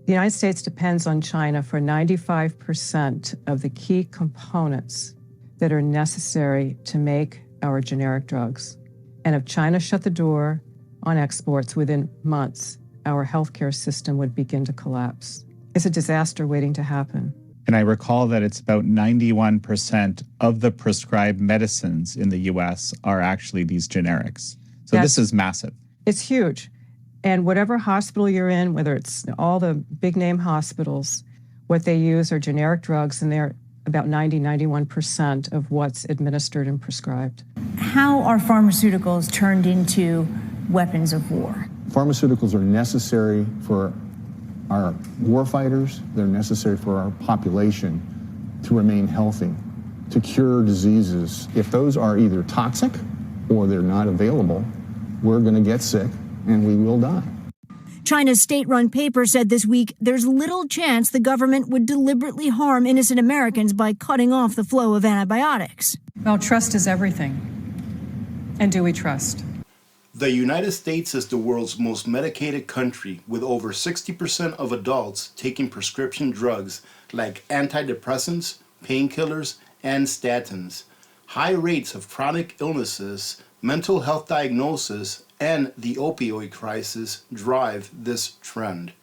The United States depends on China for 95% of the key components that are necessary to make our generic drugs. And if China shut the door on exports within months, our healthcare system would begin to collapse. It's a disaster waiting to happen. And I recall that it's about 91% of the prescribed medicines in the US are actually these generics. So this is massive. It's huge. And whatever hospital you're in, whether it's all the big name hospitals, what they use are generic drugs, and they're about 91% of what's administered and prescribed. How are pharmaceuticals turned into weapons of war? Pharmaceuticals are necessary for our warfighters. They're necessary for our population to remain healthy, to cure diseases. If those are either toxic or they're not available, we're going to get sick and we will die. China's state-run paper said this week there's little chance the government would deliberately harm innocent Americans by cutting off the flow of antibiotics. Well, trust is everything. And do we trust? The United States is the world's most medicated country, with over 60% of adults taking prescription drugs like antidepressants, painkillers, and statins. High rates of chronic illnesses, mental health diagnosis, and the opioid crisis drive this trend.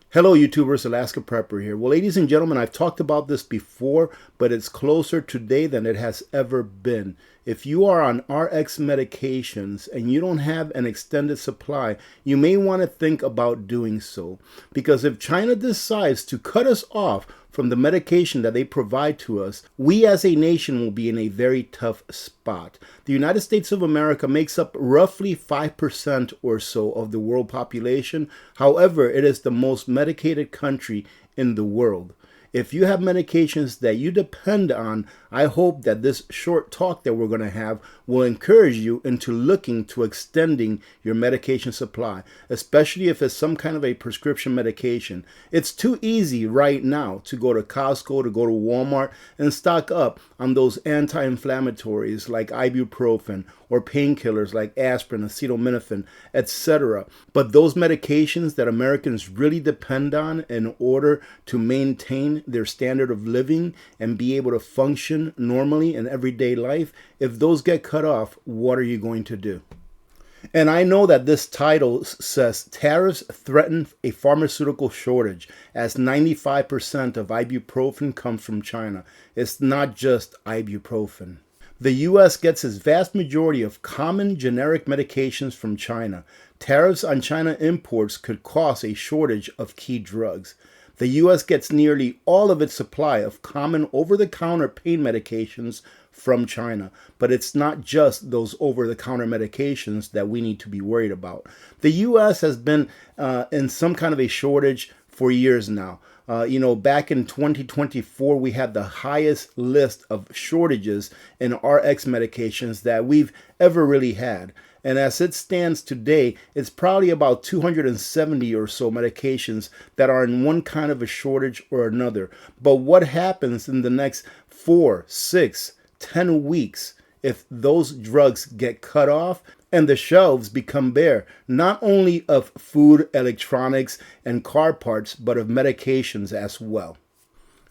Hello YouTubers, Alaska Prepper here. Well, ladies and gentlemen, I've talked about this before, but it's closer today than it has ever been. If you are on RX medications and you don't have an extended supply, you may want to think about doing so. Because if China decides to cut us off from the medication that they provide to us, we as a nation will be in a very tough spot. The United States of America makes up roughly 5% or so of the world population. However, it is the most medicated country in the world. If you have medications that you depend on, I hope that this short talk that we're going to have will encourage you into looking to extending your medication supply, especially if it's some kind of a prescription medication. It's too easy right now to go to Costco, to go to Walmart and stock up on those anti-inflammatories like ibuprofen or painkillers like aspirin, acetaminophen, etc. But those medications that Americans really depend on in order to maintain their standard of living and be able to function normally in everyday life, if those get cut off, what are you going to do? And I know that this title says tariffs threaten a pharmaceutical shortage, as 95% of ibuprofen comes from China. It's not just ibuprofen. The U.S. gets its vast majority of common generic medications from China. Tariffs on China imports could cause a shortage of key drugs. The U.S. gets nearly all of its supply of common over-the-counter pain medications from China. But it's not just those over-the-counter medications that we need to be worried about. The U.S. has been in some kind of a shortage for years now. Back in 2024, we had the highest list of shortages in RX medications that we've ever really had. And as it stands today, it's probably about 270 or so medications that are in one kind of a shortage or another. But what happens in the next 4, 6, 10 weeks if those drugs get cut off and the shelves become bare, not only of food, electronics, and car parts, but of medications as well?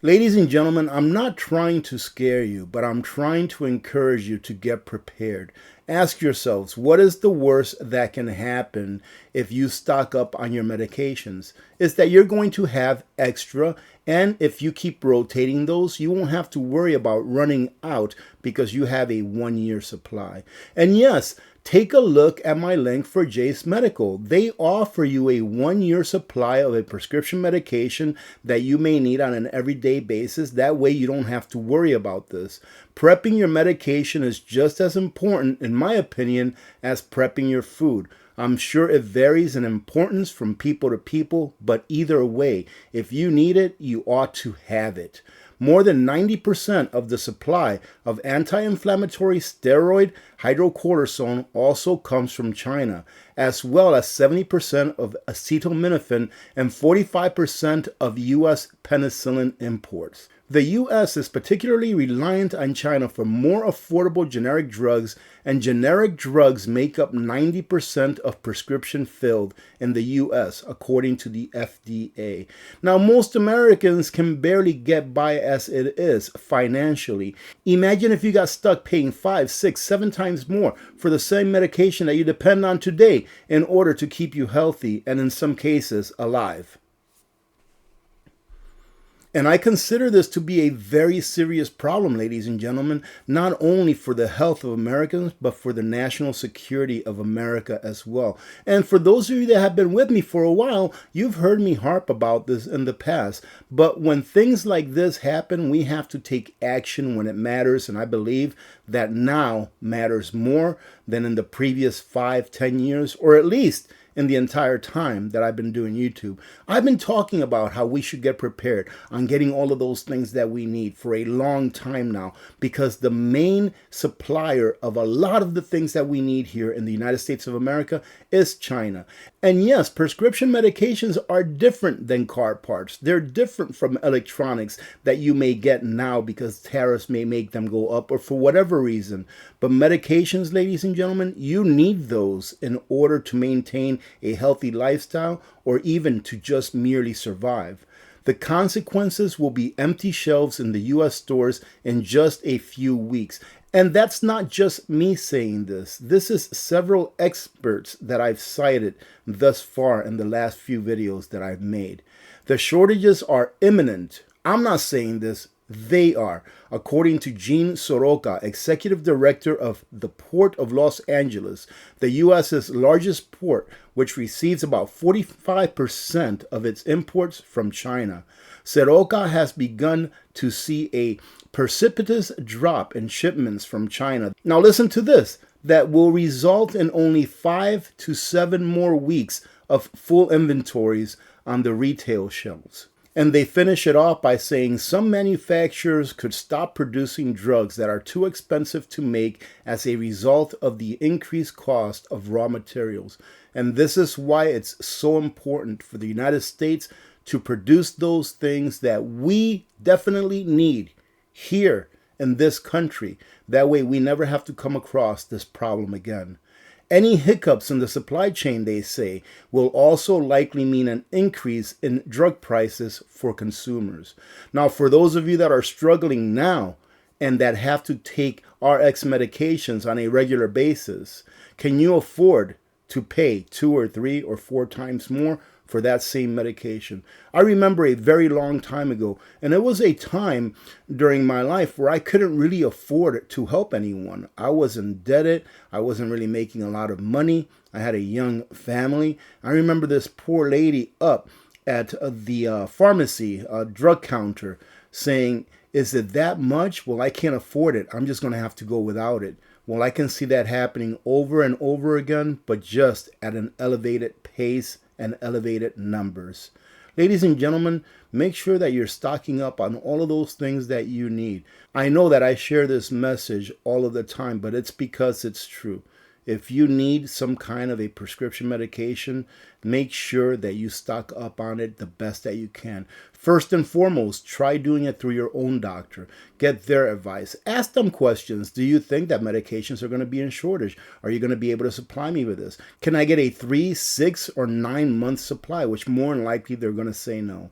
Ladies and gentlemen, I'm not trying to scare you, but I'm trying to encourage you to get prepared. Ask yourselves, what is the worst that can happen if you stock up on your medications? Is that you're going to have extra, and if you keep rotating those, you won't have to worry about running out because you have a 1-year supply. And yes, take a look at my link for Jase Medical. They offer you a 1-year supply of a prescription medication that you may need on an everyday basis. That way you don't have to worry about this. Prepping your medication is just as important, in my opinion, as prepping your food. I'm sure it varies in importance from people to people, but either way, if you need it, you ought to have it. More than 90% of the supply of anti-inflammatory steroid hydrocortisone also comes from China. as well as 70% of acetaminophen and 45% of U.S. penicillin imports. The U.S. is particularly reliant on China for more affordable generic drugs, and generic drugs make up 90% of prescription filled in the U.S., according to the FDA. Now, most Americans can barely get by as it is financially. Imagine if you got stuck paying 5, 6, 7 times more for the same medication that you depend on today in order to keep you healthy and, in some cases, alive. And I consider this to be a very serious problem, ladies and gentlemen, not only for the health of Americans, but for the national security of America as well. And for those of you that have been with me for a while, you've heard me harp about this in the past. But when things like this happen, we have to take action when it matters. And I believe that now matters more than in the previous 5, 10 years, or at least in the entire time that I've been doing YouTube. I've been talking about how we should get prepared on getting all of those things that we need for a long time now, because the main supplier of a lot of the things that we need here in the United States of America is China. And yes, prescription medications are different than car parts. They're different from electronics that you may get now because tariffs may make them go up or for whatever reason. But medications, ladies and gentlemen, you need those in order to maintain a healthy lifestyle or even to just merely survive. The consequences will be empty shelves in the U.S. stores in just a few weeks. And that's not just me saying this. This is several experts that I've cited thus far in the last few videos that I've made. The shortages are imminent. I'm not saying this. They are, according to Gene Soroka, Executive Director of the Port of Los Angeles, the U.S.'s largest port, which receives about 45% of its imports from China. Soroka has begun to see a precipitous drop in shipments from China. Now listen to this, that will result in only 5 to 7 more weeks of full inventories on the retail shelves. And they finish it off by saying some manufacturers could stop producing drugs that are too expensive to make as a result of the increased cost of raw materials. And this is why it's so important for the United States to produce those things that we definitely need here in this country. That way we never have to come across this problem again. Any hiccups in the supply chain, they say, will also likely mean an increase in drug prices for consumers. Now, for those of you that are struggling now and that have to take RX medications on a regular basis, can you afford to pay 2 or 3 or 4 times more for that same medication? I remember a very long time ago, and it was a time during my life where I couldn't really afford to help anyone. I was indebted. I wasn't really making a lot of money. I had a young family. I remember this poor lady up at the pharmacy drug counter saying, "Is it that much? Well, I can't afford it. I'm just going to have to go without it." Well, I can see that happening over and over again, but just at an elevated pace and elevated numbers. Ladies and gentlemen, make sure that you're stocking up on all of those things that you need. I know that I share this message all of the time, but it's because it's true. If you need some kind of a prescription medication, make sure that you stock up on it the best that you can. First and foremost, try doing it through your own doctor. Get their advice. Ask them questions. Do you think that medications are going to be in shortage? Are you going to be able to supply me with this? Can I get a 3, 6, or 9 month supply? Which more than likely they're going to say no.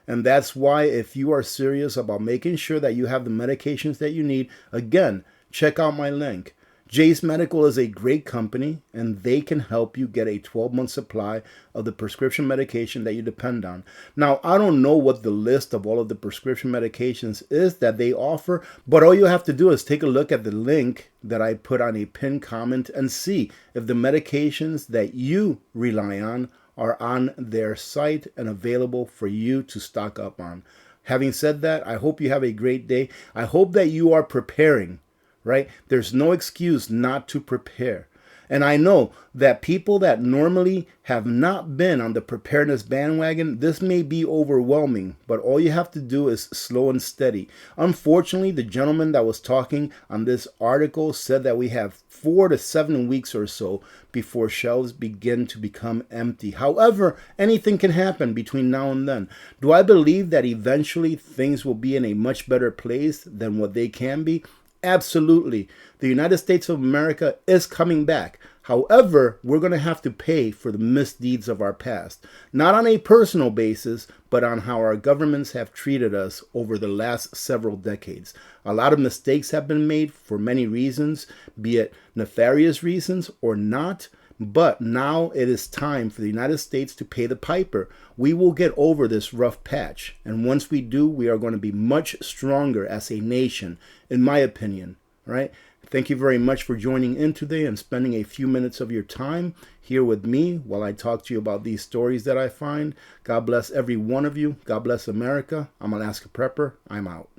And that's why if you are serious about making sure that you have the medications that you need, again, check out my link. Jase Medical is a great company, and they can help you get a 12-month supply of the prescription medication that you depend on. Now, I don't know what the list of all of the prescription medications is that they offer, but all you have to do is take a look at the link that I put on a pinned comment and see if the medications that you rely on are on their site and available for you to stock up on. Having said that, I hope you have a great day. I hope that you are preparing. Right? There's no excuse not to prepare. And I know that people that normally have not been on the preparedness bandwagon, this may be overwhelming, but all you have to do is slow and steady. Unfortunately, the gentleman that was talking on this article said that we have 4 to 7 weeks or so before shelves begin to become empty. However, anything can happen between now and then. Do I believe that eventually things will be in a much better place than what they can be? Absolutely. The United States of America is coming back. However, we're going to have to pay for the misdeeds of our past, not on a personal basis, but on how our governments have treated us over the last several decades. A lot of mistakes have been made for many reasons, be it nefarious reasons or not. But now it is time for the United States to pay the piper. We will get over this rough patch. And once we do, we are going to be much stronger as a nation, in my opinion. Right? Thank you very much for joining in today and spending a few minutes of your time here with me while I talk to you about these stories that I find. God bless every one of you. God bless America. I'm Alaska Prepper. I'm out.